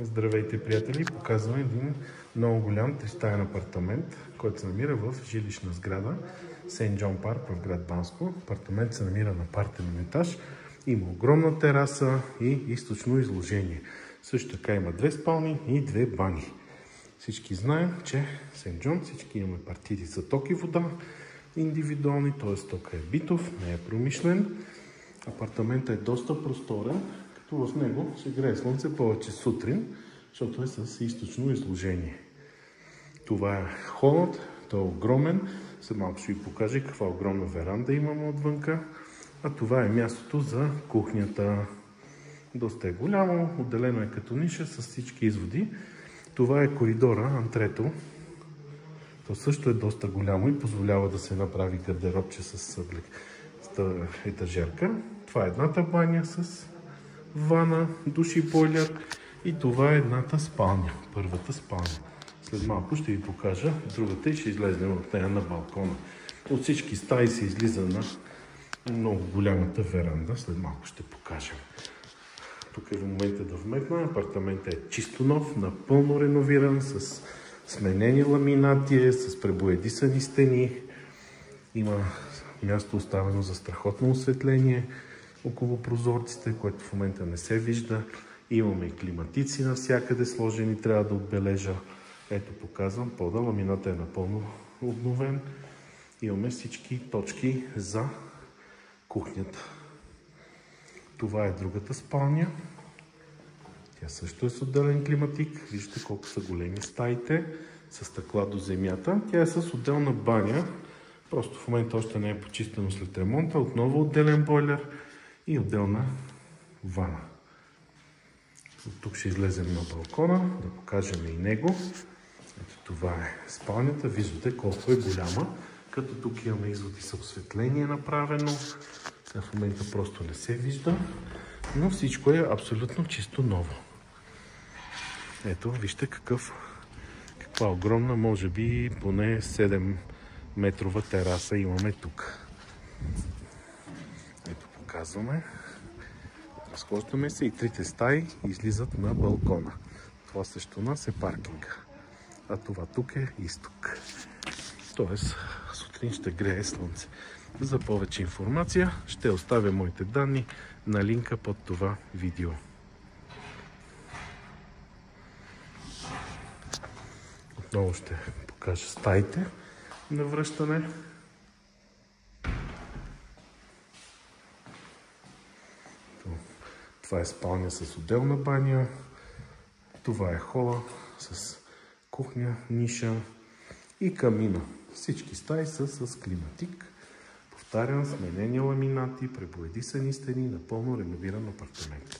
Здравейте, приятели! Показвам един много голям тристаен апартамент, който се намира в жилищна сграда Сейнт Джон Парк в град Банско. Апартамент се намира на партерен етаж. Има огромна тераса и източно изложение. Също така има 2 спални и 2 бани. Всички знаем, че Сейнт Джон, всички имаме партиди за ток и вода, индивидуални, т.е. тока е битов, не е промишлен. Апартаментът е доста просторен, като в него се грее слънце повече сутрин, защото е с източно изложение. Това е холът, той е огромен. След малко ще ви покажа каква огромна веранда имаме отвънка. А това е мястото за кухнята. Доста е голямо, отделено е като ниша с всички изводи. Това е коридора, антрето. То също е доста голямо и позволява да се направи гардеробче с етажерка. Това е едната баня с вана, душ и бойлер. И това е едната спалня, първата спалня. След малко ще ви покажа другата и ще излезнем от нея на балкона. От всички стаи се излиза на много голямата веранда. След малко ще покажем. Тук е в момента да вметна. Апартаментът е чисто нов, напълно реновиран, с сменени ламинати, с пребоядисани стени. Има място оставено за страхотно осветление около прозорците, което в момента не се вижда. Имаме и климатици навсякъде сложени, трябва да отбележа. Ето показвам, пода, ламината е напълно обновен. Имаме всички точки за кухнята. Това е другата спалня. Тя също е с отделен климатик. Вижте колко са големи стаите, с стъкла до земята. Тя е с отделна баня. Просто в момента още не е почистено след ремонта. Отново отделен бойлер и отделна вана. От тук ще излезем на балкона, да покажем и него. Ето това е спалнята. Виждате колко е голяма. Като тук имаме изводи с осветление направено. Сега в момента просто не се вижда. Но всичко е абсолютно чисто ново. Ето, вижте каква огромна, може би поне 7 метрова тераса имаме тук. Ето показваме. Разхождаме се и трите стаи излизат на балкона. Това също у нас е паркинга. А това тук е изток. Тоест, сутрин ще грее слънце. За повече информация ще оставя моите данни на линка под това видео. Отново ще покажа стаите на връщане. Това е спалня с отделна баня. Това е хола с кухня, ниша и камина. Всички стаи са с климатик. Повтарям, сменени ламинати, пребоядисани стени, напълно реновиран апартамент.